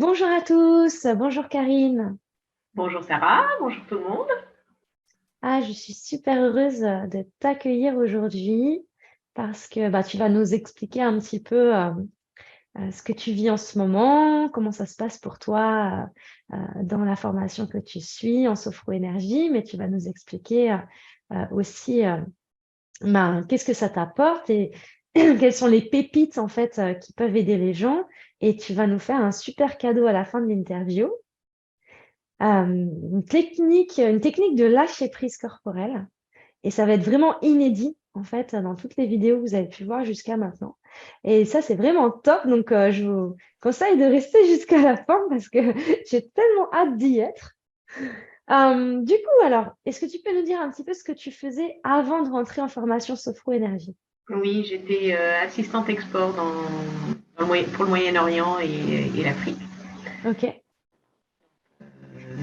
Bonjour à tous, bonjour Karine. Bonjour Sarah, bonjour tout le monde. Ah, je suis super heureuse de t'accueillir aujourd'hui parce que tu vas nous expliquer un petit peu ce que tu vis en ce moment, comment ça se passe pour toi dans la formation que tu suis en sophro-énergie, mais tu vas nous expliquer aussi qu'est-ce que ça t'apporte et quelles sont les pépites en fait qui peuvent aider les gens. Et tu vas nous faire un super cadeau à la fin de l'interview. Une technique de lâcher prise corporelle. Et ça va être vraiment inédit, en fait, dans toutes les vidéos que vous avez pu voir jusqu'à maintenant. Et ça, c'est vraiment top. Donc, je vous conseille de rester jusqu'à la fin parce que j'ai tellement hâte d'y être. Du coup, alors, est-ce que tu peux nous dire un petit peu ce que tu faisais avant de rentrer en formation Sophro Énergie? Oui, j'étais assistante export pour le Moyen-Orient et l'Afrique, Ok,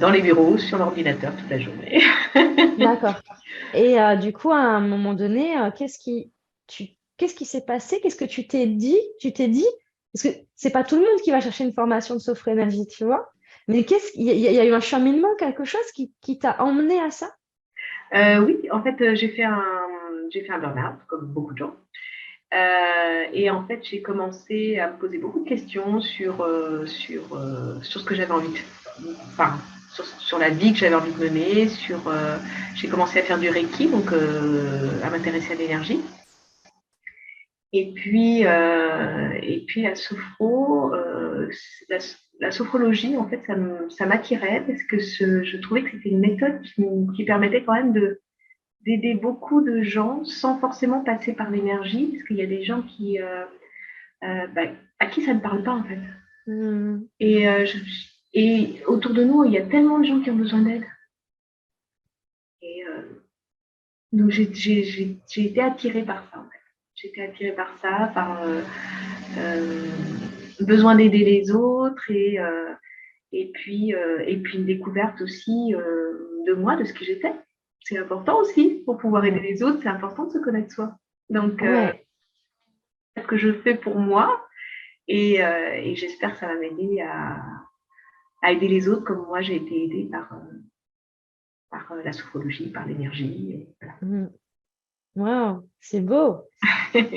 dans les bureaux, sur l'ordinateur toute la journée. d'accord. Et du coup, à un moment donné, qu'est-ce qui s'est passé? Qu'est-ce que tu t'es dit? Tu t'es dit, parce que c'est pas tout le monde qui va chercher une formation de sophro-énergie, tu vois. Mais il y a eu un cheminement, quelque chose qui t'a emmené à ça? Oui, en fait, j'ai fait un burn-out, comme beaucoup de gens. Et en fait, j'ai commencé à me poser beaucoup de questions sur ce que j'avais envie de enfin, sur la vie que j'avais envie de mener. J'ai commencé à faire du Reiki, donc à m'intéresser à l'énergie. Et puis la sophro, la, la sophrologie, en fait, ça m'attirait parce que je trouvais que c'était une méthode qui permettait quand même d'aider beaucoup de gens sans forcément passer par l'énergie, parce qu'il y a des gens à qui ça ne parle pas, en fait. Hmm, Et, et autour de nous, il y a tellement de gens qui ont besoin d'aide. Et donc, j'ai été attirée par ça, en fait. J'ai été attirée par ça, par euh, besoin d'aider les autres et puis une découverte aussi de moi, de ce que j'étais. C'est important aussi pour pouvoir aider les autres, c'est important de se connaître soi. Donc, ouais. c'est ce que je fais pour moi et j'espère que ça va m'aider à aider les autres comme moi j'ai été aidée par la sophrologie, par l'énergie. Hmm. Wow, c'est beau. Voilà.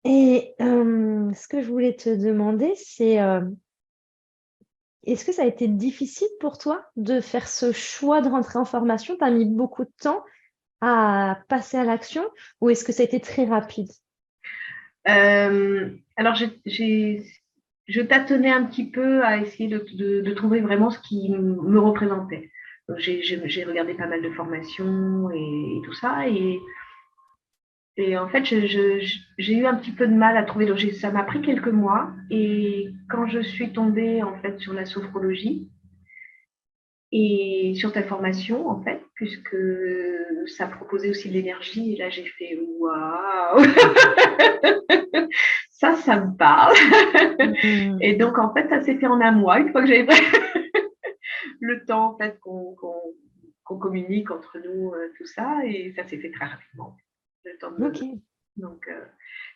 Et ce que je voulais te demander, c'est est-ce que ça a été difficile pour toi de faire ce choix de rentrer en formation? Tu as mis beaucoup de temps à passer à l'action ou est-ce que ça a été très rapide? Alors, je tâtonnais un petit peu à essayer de trouver vraiment ce qui me représentait. Donc, j'ai regardé pas mal de formations et tout ça. Et en fait, j'ai eu un petit peu de mal à trouver. Donc, ça m'a pris quelques mois. Et quand je suis tombée en fait sur la sophrologie et sur ta formation, en fait, puisque ça proposait aussi de l'énergie, et là j'ai fait waouh, ça me parle. Hmm. Et donc, en fait, ça s'est fait en un mois, une fois que j'avais le temps en fait, qu'on communique entre nous, tout ça, et ça s'est fait très rapidement. Le temps de... Ok. Donc,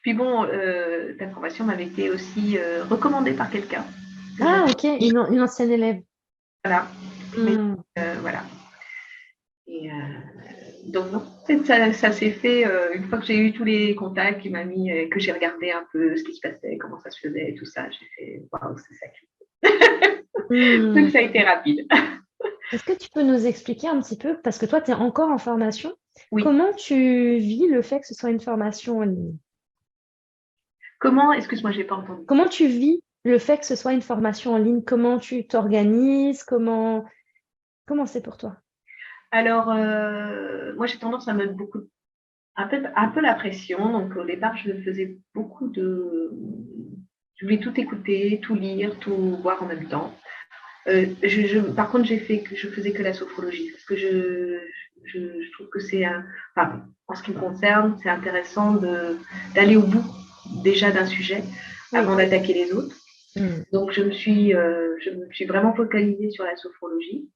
puis bon, ta formation m'avait été aussi recommandée par quelqu'un que Ah, j'avais. ok, une ancienne élève. Voilà. Mais Hmm. voilà. Et donc, non, ça s'est fait une fois que j'ai eu tous les contacts qui m'a mis, que j'ai regardé un peu ce qui se passait, comment ça se faisait et tout ça, j'ai fait waouh, c'est ça. Donc, Hmm. ça a été rapide. Est-ce que tu peux nous expliquer un petit peu, parce que toi, tu es encore en formation, Oui. comment tu vis le fait que ce soit une formation en ligne? Comment, excuse-moi, j'ai pas entendu. Comment tu vis le fait que ce soit une formation en ligne? Comment tu t'organises? Comment c'est pour toi? Alors, moi, j'ai tendance à mettre un peu la pression. Donc, au départ, je faisais beaucoup de. Je voulais tout écouter, tout lire, tout voir en même temps. Par contre, je faisais que la sophrologie parce que je trouve que enfin, en ce qui me concerne, c'est intéressant d'aller au bout déjà d'un sujet avant Oui. d'attaquer les autres. Hmm. Donc, je me suis vraiment focalisée sur la sophrologie.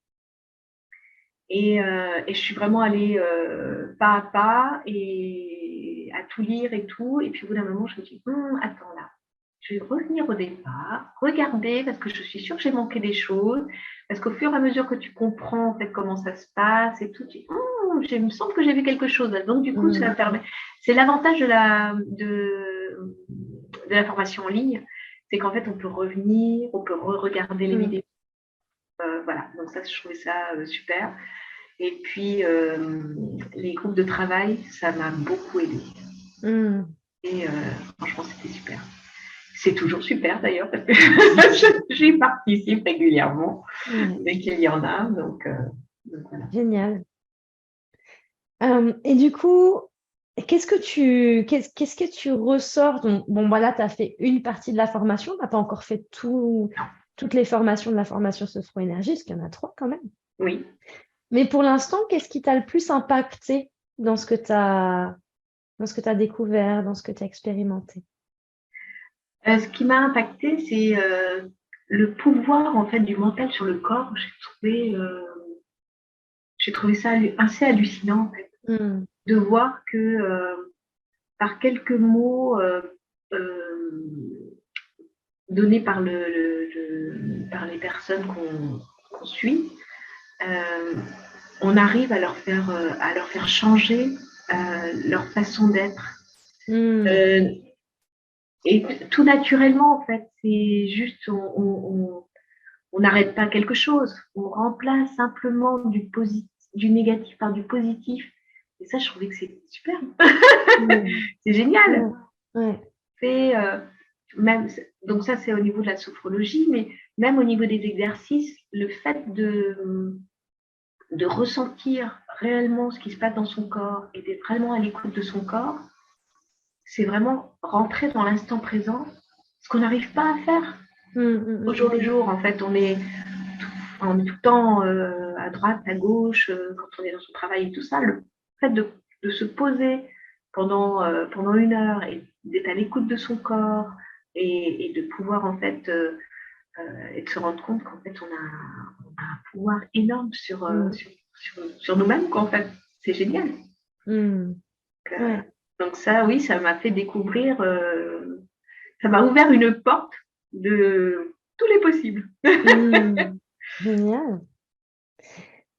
Et je suis vraiment allée pas à pas et à tout lire et tout. Et puis au bout d'un moment, je me dis, attends là. je vais revenir au départ, regarder, parce que je suis sûre que j'ai manqué des choses, parce qu'au fur et à mesure que tu comprends en fait comment ça se passe et tout, il me semble que j'ai vu quelque chose. Donc du coup, ça permet. C'est l'avantage de la formation en ligne, c'est qu'en fait, on peut revenir, on peut re-regarder les vidéos. Voilà, donc ça, je trouvais ça super. Et puis, les groupes de travail, ça m'a beaucoup aidé. Et franchement, c'était super. C'est toujours super d'ailleurs, parce que j'y participe régulièrement dès qu'il y en a. Donc voilà. Génial. Et du coup, qu'est-ce que tu ressors? Bon, voilà, tu as fait une partie de la formation, tu n'as pas encore fait toutes les formations de la formation Sophro-Énergie, parce qu'il y en a 3 quand même. Oui. Mais pour l'instant, qu'est-ce qui t'a le plus impacté dans ce que tu as découvert, dans ce que tu as expérimenté? Ce qui m'a impacté, c'est le pouvoir en fait du mental sur le corps. J'ai trouvé ça assez hallucinant en fait, de voir que par quelques mots donnés par les personnes qu'on suit, on arrive à leur faire changer leur façon d'être. Et tout naturellement, en fait, c'est juste, on n'arrête pas quelque chose, on remplace simplement du négatif par du positif. Et ça, je trouvais que c'est super. C'est génial. Donc ça, c'est au niveau de la sophrologie, mais même au niveau des exercices, le fait de ressentir réellement ce qui se passe dans son corps et d'être vraiment à l'écoute de son corps, c'est vraiment rentrer dans l'instant présent, ce qu'on n'arrive pas à faire au jour le jour. En fait, on est tout le temps à droite, à gauche, quand on est dans son travail et tout ça. Le fait de se poser pendant 1 heure et d'être à l'écoute de son corps et de pouvoir en fait et de se rendre compte qu'en fait on a un pouvoir énorme sur nous-mêmes, quoi, en fait. C'est génial. Donc ça, oui, ça m'a fait découvrir, ça m'a ouvert une porte de tous les possibles. Génial.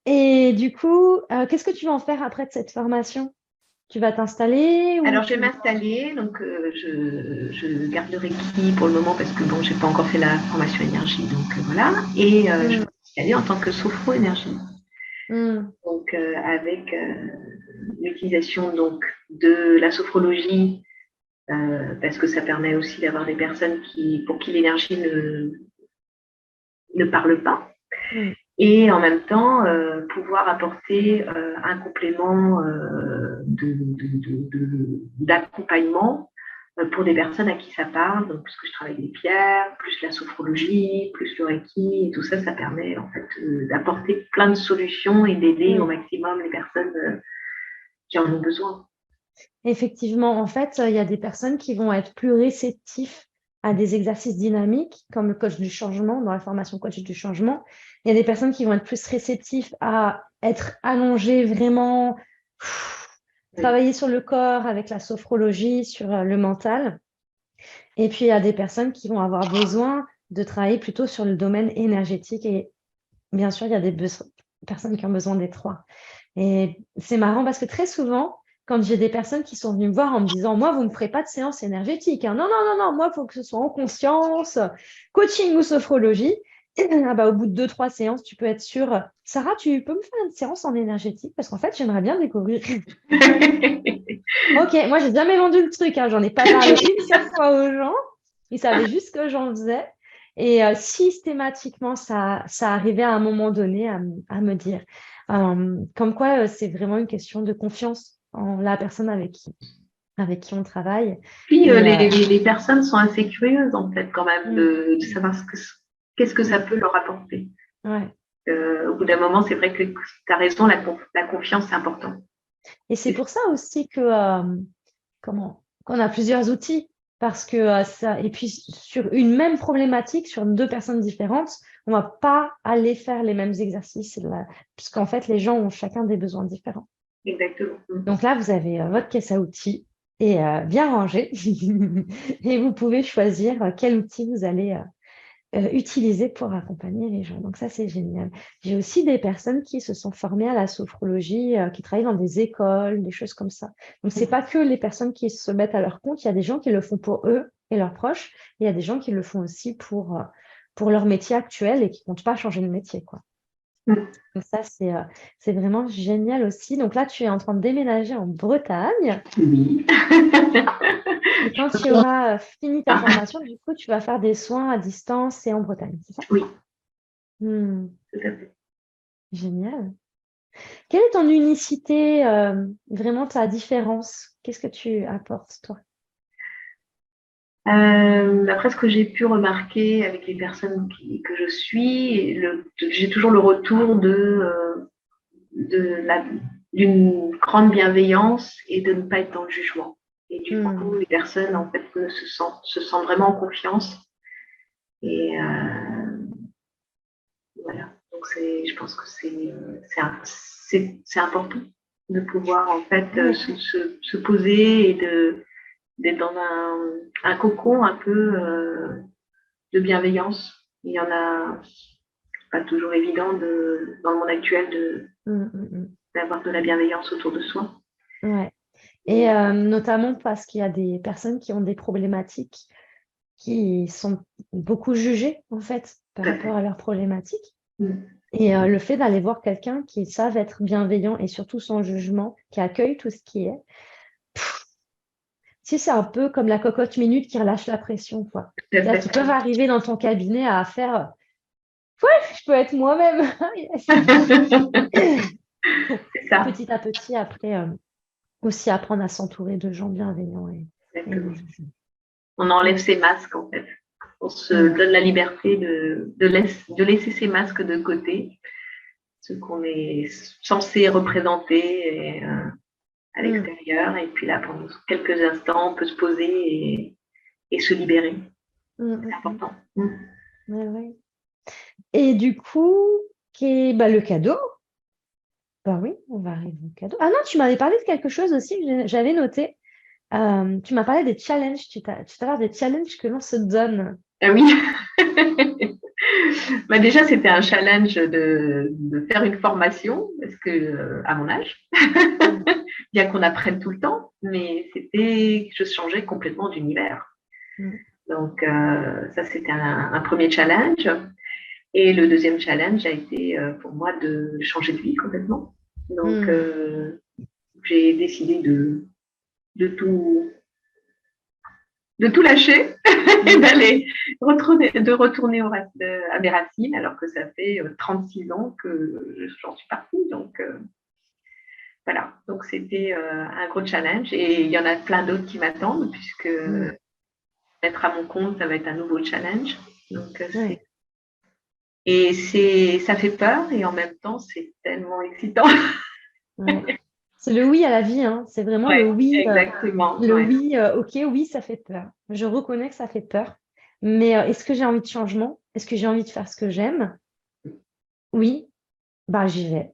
Et du coup, qu'est-ce que tu vas en faire après de cette formation? Tu vas t'installer Alors, je vais m'installer, donc je garde le Reiki pour le moment parce que bon, j'ai pas encore fait la formation énergie, donc voilà. Et je vais m'installer en tant que sophro-énergie. Donc, avec l'utilisation donc de la sophrologie, parce que ça permet aussi d'avoir des personnes pour qui l'énergie ne parle pas. Et en même temps, pouvoir apporter un complément d'accompagnement pour des personnes à qui ça parle. Donc, puisque je travaille avec les pierres, plus la sophrologie, plus le Reiki, et tout ça, ça permet en fait d'apporter plein de solutions et d'aider au maximum les personnes qui en ont besoin. Effectivement, en fait, il y a des personnes qui vont être plus réceptifs à des exercices dynamiques, comme le coach du changement, dans la formation coach du changement. Il y a des personnes qui vont être plus réceptifs à être allongées vraiment, travailler sur le corps avec la sophrologie, sur le mental. Et puis, il y a des personnes qui vont avoir besoin de travailler plutôt sur le domaine énergétique. Et bien sûr, il y a des personnes qui ont besoin des 3. Et c'est marrant parce que très souvent, quand j'ai des personnes qui sont venues me voir en me disant « Moi, vous ne me ferez pas de séance énergétique. Hein. Non, non, non, non, moi, il faut que ce soit en conscience, coaching ou sophrologie. » Ah bah, au bout de 2-3 séances, tu peux être sûre « Sarah, tu peux me faire une séance en énergétique parce qu'en fait, j'aimerais bien découvrir. » Ok, moi, j'ai jamais vendu le truc. Hein. J'en ai pas parlé une seule fois aux gens. Ils savaient juste que j'en faisais. Et systématiquement, ça arrivait à un moment donné à me dire. Comme quoi, c'est vraiment une question de confiance en la personne avec qui on travaille. Puis, les personnes sont assez curieuses, en fait, quand même, de savoir qu'est-ce que ça peut leur apporter. Au bout d'un moment, c'est vrai que tu as raison, la confiance, c'est important. Et c'est pour ça aussi qu'on a plusieurs outils. Parce que et puis sur une même problématique, sur 2 personnes différentes, on ne va pas aller faire les mêmes exercices, puisqu'en fait, les gens ont chacun des besoins différents. Exactement. Donc là, vous avez votre caisse à outils et bien rangé. Et vous pouvez choisir quel outil vous allez utiliser pour accompagner les gens. Donc ça, c'est génial. J'ai aussi des personnes qui se sont formées à la sophrologie, qui travaillent dans des écoles, des choses comme ça. Donc c'est pas que les personnes qui se mettent à leur compte, il y a des gens qui le font pour eux et leurs proches, et il y a des gens qui le font aussi pour leur métier actuel et qui comptent pas changer de métier, quoi. Donc ça, c'est vraiment génial aussi. Donc là, tu es en train de déménager en Bretagne. Oui. Et quand tu auras fini ta formation, du coup, tu vas faire des soins à distance et en Bretagne, c'est ça? Oui, Hmm, tout à fait. génial. Quelle est ton unicité, vraiment ta différence? Qu'est-ce que tu apportes, toi? D'après ce que j'ai pu remarquer avec les personnes que je suis, j'ai toujours le retour de d'une grande bienveillance et de ne pas être dans le jugement. Et du coup, Hmm, les personnes, en fait, se sentent vraiment en confiance. Et voilà. Donc, je pense que c'est important de pouvoir, en fait, ouais. se poser et d'être dans un cocon un peu de bienveillance. Il y en a pas toujours évident dans le monde actuel Hmm, hmm, hmm. d'avoir de la bienveillance autour de soi. Ouais. Et Et, notamment parce qu'il y a des personnes qui ont des problématiques qui sont beaucoup jugées, en fait, par tout à rapport fait. à leurs problématiques. Mm. Et le fait d'aller voir quelqu'un qui savent être bienveillant et surtout sans jugement, qui accueille tout ce qui est, si c'est un peu comme la cocotte minute qui relâche la pression, quoi. Tout à C'est-à-dire fait. qu'ils peuvent arriver dans ton cabinet à faire, ouais, je peux être moi-même. C'est Et ça, petit à petit, après, aussi apprendre à s'entourer de gens bienveillants et exactement. de juger. On enlève Ouais. ses masques, en fait. On se Mm. donne la liberté de laisser ses masques de côté, ce qu'on est censé représenter à Mm. l'extérieur. Et puis là, pendant quelques instants, on peut se poser et se libérer. Mm, C'est mm, mm. important. Mm. Ouais, ouais. Et du coup, bah, le cadeau. Bah oui, on va arriver au cadeau. Ah non, tu m'avais parlé de quelque chose aussi, que j'avais noté. Tu m'as parlé des challenges, tout à l'heure, des challenges que l'on se donne. Ah oui. Bah déjà, c'était un challenge de faire une formation, parce que à mon âge, Mm. bien qu'on apprenne tout le temps, mais c'était, je changeais complètement d'univers. Mm. Donc, ça, c'était un premier challenge. Et le deuxième challenge a été pour moi de changer de vie complètement. Donc, Mm. j'ai décidé de tout, de tout lâcher et Mm. de retourner à mes racines, alors que ça fait 36 ans que j'en suis partie. Donc, voilà. Donc, c'était un gros challenge et il y en a plein d'autres qui m'attendent puisque Mm. mettre à mon compte, ça va être un nouveau challenge. Donc, Ouais. ça fait peur et en même temps, c'est tellement excitant. Ouais. C'est le oui à la vie, hein. C'est vraiment Ouais, exactement. le Ouais. oui, ok, oui, ça fait peur. Je reconnais que ça fait peur. Mais est-ce que j'ai envie de changement? Est-ce que j'ai envie de faire ce que j'aime? Oui, bah j'y vais.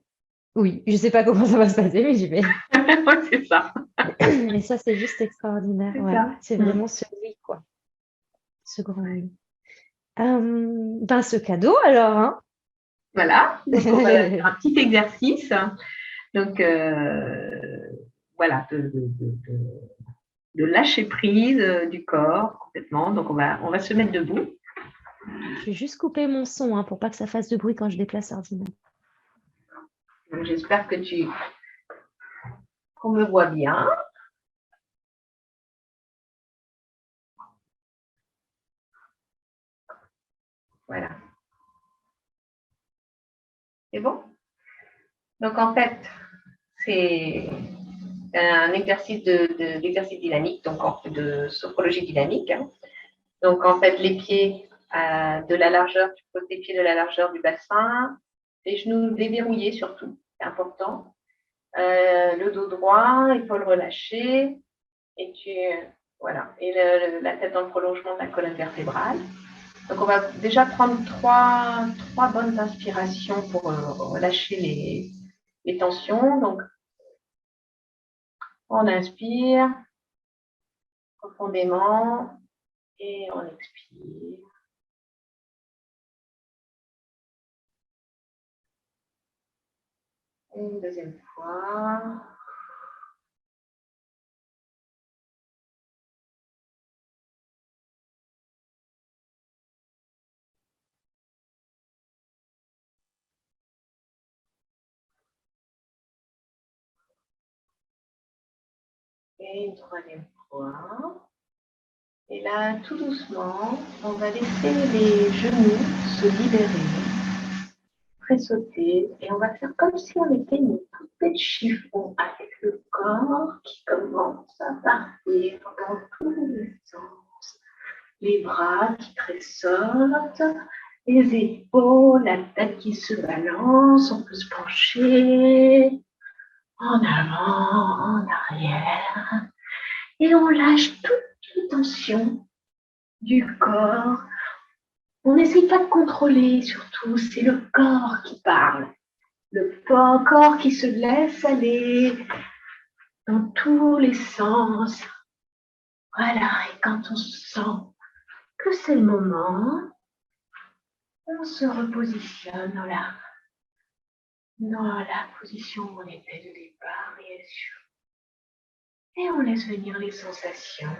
Oui, je sais pas comment ça va se passer, mais j'y vais. C'est ça. Et ça, c'est juste extraordinaire. C'est Ouais, ça. c'est Mm. vraiment ce oui, quoi. Ce grand oui. Ben, ce cadeau, alors, hein. Voilà. Donc, on va faire un petit exercice. Donc, voilà, de lâcher prise du corps complètement. Donc, on va se mettre debout. Je vais juste couper mon son, hein, pour pas que ça fasse de bruit quand je déplace l'ordinateur. Donc, j'espère qu'on me voit bien. Voilà. C'est bon? Donc, en fait, c'est un exercice d'exercice dynamique, donc de sophrologie dynamique, hein. Donc, en fait, les pieds de la largeur, tu poses tes pieds de la largeur du bassin, les genoux déverrouillés surtout, c'est important. Le dos droit, épaules relâchées, et voilà, et la tête dans le prolongement de la colonne vertébrale. Donc, on va déjà prendre trois bonnes inspirations pour relâcher les tensions. Donc, on inspire profondément et on expire. Une deuxième fois. Et une troisième fois. Et là, tout doucement, on va laisser les genoux se libérer, sauter, et on va faire comme si on était une poupée de chiffon avec le corps qui commence à partir dans tous les sens. Les bras qui tressautent, les épaules, la tête qui se balance, on peut se pencher en avant, en arrière, et on lâche toute les tensions du corps. On n'essaye pas de contrôler, surtout, c'est le corps qui parle. Le corps qui se laisse aller dans tous les sens. Voilà, et quand on sent que c'est le moment, on se repositionne dans la position où on était de départ, bien sûr. Et on laisse venir les sensations.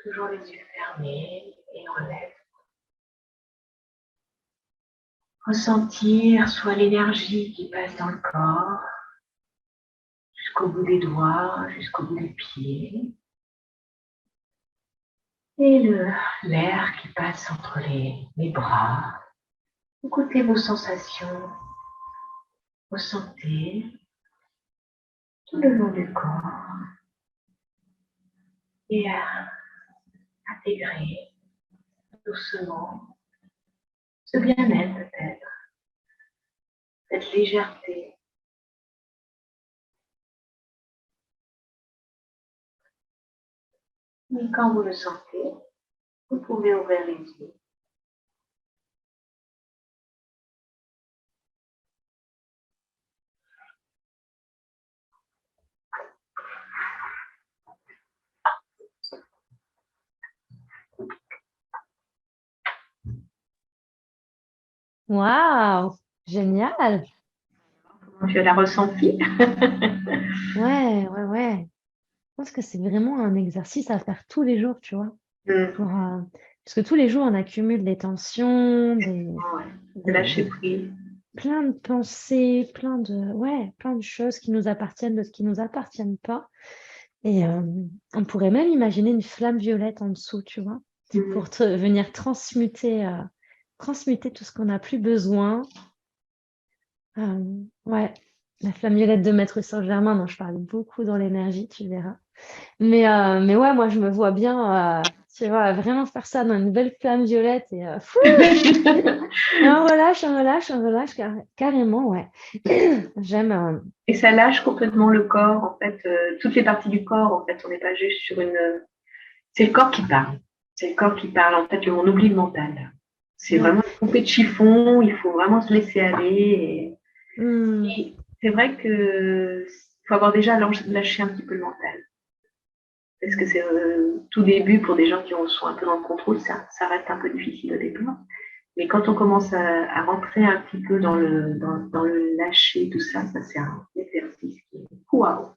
Toujours les yeux fermés et on laisse ressentir soit l'énergie qui passe dans le corps, jusqu'au bout des doigts, jusqu'au bout des pieds. Et l'air qui passe entre les bras. Écoutez vos sensations, ressentez tout le long du corps et intégrer doucement ce bien-être peut-être, cette légèreté. Et quand vous le sentez, vous pouvez ouvrir les yeux. Waouh, génial. Comment tu l'as ressenti? Ouais, ouais, ouais. Je pense que c'est vraiment un exercice à faire tous les jours, tu vois. Parce que tous les jours, on accumule des tensions, De lâcher des- prise. plein de pensées, plein de choses qui nous appartiennent, d'autres qui nous appartiennent pas. Et on pourrait même imaginer une flamme violette en dessous, tu vois, pour venir transmuter tout ce qu'on n'a plus besoin. Ouais, la flamme violette de Maître Saint-Germain, dont je parle beaucoup dans l'énergie, tu verras. Mais ouais, moi, je me vois bien, tu vois, vraiment faire ça dans une belle flamme violette et on relâche carrément, ouais. J'aime. Et ça lâche complètement le corps, en fait, toutes les parties du corps, en fait, on n'est pas juste sur une... C'est le corps qui parle. C'est le corps qui parle, en fait, on oublie le mental. C'est vraiment une poupée de chiffon, il faut vraiment se laisser aller. Et c'est vrai que faut avoir déjà lâché un petit peu le mental. Parce que c'est tout début, pour des gens qui sont un peu dans le contrôle, ça reste un peu difficile au départ. Mais quand on commence à rentrer un petit peu dans le lâcher, tout ça, c'est un exercice qui est waouh!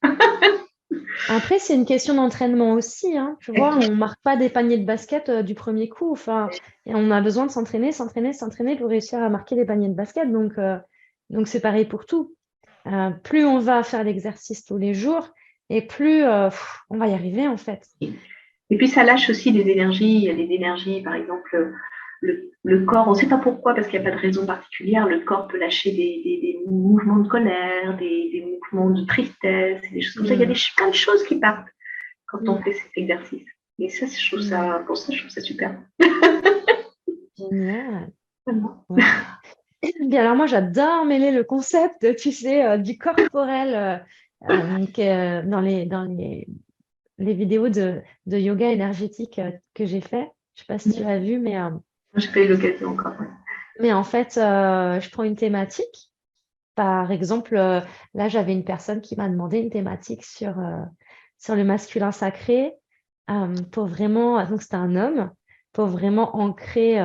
Après, c'est une question d'entraînement aussi, hein. Tu vois, on marque pas des paniers de basket du premier coup. Enfin, et on a besoin de s'entraîner pour réussir à marquer des paniers de basket. Donc c'est pareil pour tout. Plus on va faire l'exercice tous les jours, et plus on va y arriver en fait. Et puis ça lâche aussi des énergies. Il y a des énergies, par exemple, le corps, on ne sait pas pourquoi, parce qu'il n'y a pas de raison particulière, le corps peut lâcher des mouvements de colère, des mouvements de tristesse, des choses comme ça. Il y a plein de choses qui partent quand on fait cet exercice. Et ça, je trouve ça super. Génial. Ouais. Bien, alors moi, j'adore mêler le concept, tu sais, du corporel dans les vidéos de yoga énergétique que j'ai fait. Je sais pas si tu as vu, mais j'ai pas eu l'occasion encore. Ouais. Mais en fait, je prends une thématique. Par exemple, là, j'avais une personne qui m'a demandé une thématique sur le masculin sacré pour vraiment, donc c'était un homme, pour vraiment ancrer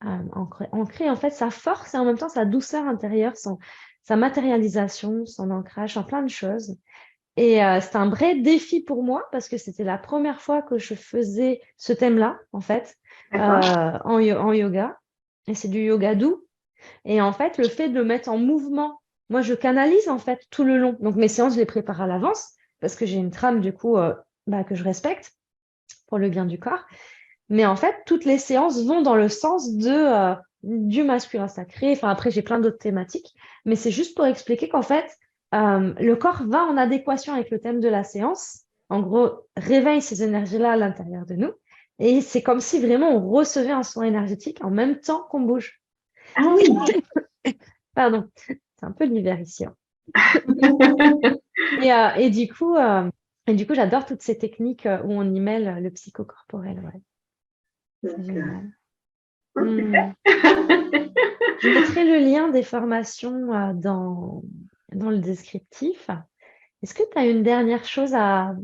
en fait sa force et en même temps sa douceur intérieure, sa matérialisation, son ancrage en plein de choses. Et c'était un vrai défi pour moi parce que c'était la première fois que je faisais ce thème-là, en fait, D'accord. en yoga. Et c'est du yoga doux. Et en fait, le fait de le mettre en mouvement, moi, je canalise en fait tout le long. Donc, mes séances, je les prépare à l'avance parce que j'ai une trame, du coup, que je respecte pour le bien du corps. Mais en fait, toutes les séances vont dans le sens du masculin sacré. Enfin, après, j'ai plein d'autres thématiques, mais c'est juste pour expliquer qu'en fait, le corps va en adéquation avec le thème de la séance. En gros, réveille ces énergies-là à l'intérieur de nous. Et c'est comme si vraiment on recevait un soin énergétique en même temps qu'on bouge. Ah oui. Pardon, c'est un peu l'hiver ici, hein. Et, euh, et du coup, euh, et du coup, j'adore toutes ces techniques où on y mêle le psychocorporel. Ouais, c'est Donc, génial. super. Hmm. Je mettrai le lien des formations dans le descriptif. Est-ce que tu as une dernière chose à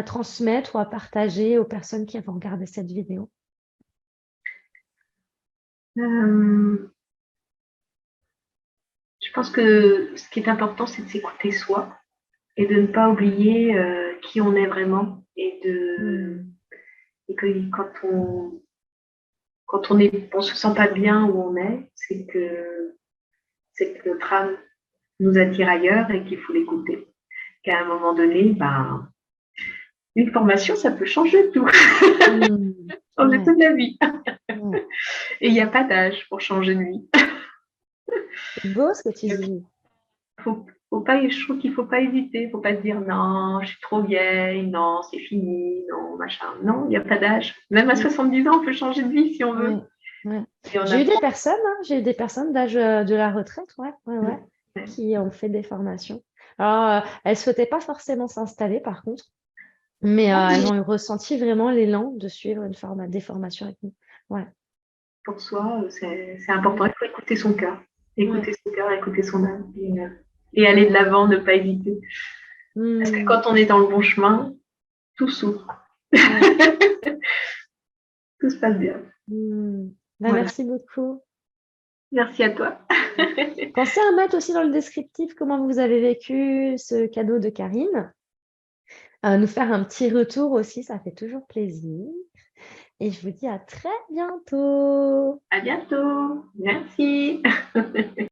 transmettre ou à partager aux personnes qui vont regarder cette vidéo? Euh, je pense que ce qui est important, c'est de s'écouter soi et de ne pas oublier qui on est vraiment Hmm. et que quand on se sent pas bien où on est, c'est que notre âme nous attire ailleurs et qu'il faut l'écouter. Qu'à un moment donné, ben, une formation, ça peut changer tout, Hmm. changer Ouais, toute la vie. ouais. Et il n'y a pas d'âge pour changer de vie. C'est beau ce que tu dis. Faut pas, je trouve qu'il faut pas hésiter, faut pas se dire non, je suis trop vieille, non, c'est fini, non, machin. Non, il n'y a pas d'âge. Même à Hmm. 70 ans, on peut changer de vie si on veut. Ouais, ouais. Et on J'ai eu des apprend. personnes, hein, j'ai eu des personnes d'âge de la retraite, ouais, ouais, ouais, Ouais. qui ont fait des formations. Alors, elles souhaitaient pas forcément s'installer, par contre. Mais elles ont ressenti vraiment l'élan de suivre des formations avec nous. Ouais. Pour soi, c'est important. Mm. Il faut écouter son cœur, Ouais. écouter son âme et aller de l'avant, ne pas hésiter. Parce que Mm. quand on est dans le bon chemin, tout s'ouvre, Ouais. tout se passe bien. Mm. Bah, Voilà. merci beaucoup. Merci à toi. Pensez à mettre aussi dans le descriptif comment vous avez vécu ce cadeau de Karine. Nous faire un petit retour aussi, ça fait toujours plaisir. Et je vous dis à très bientôt. À bientôt. Merci.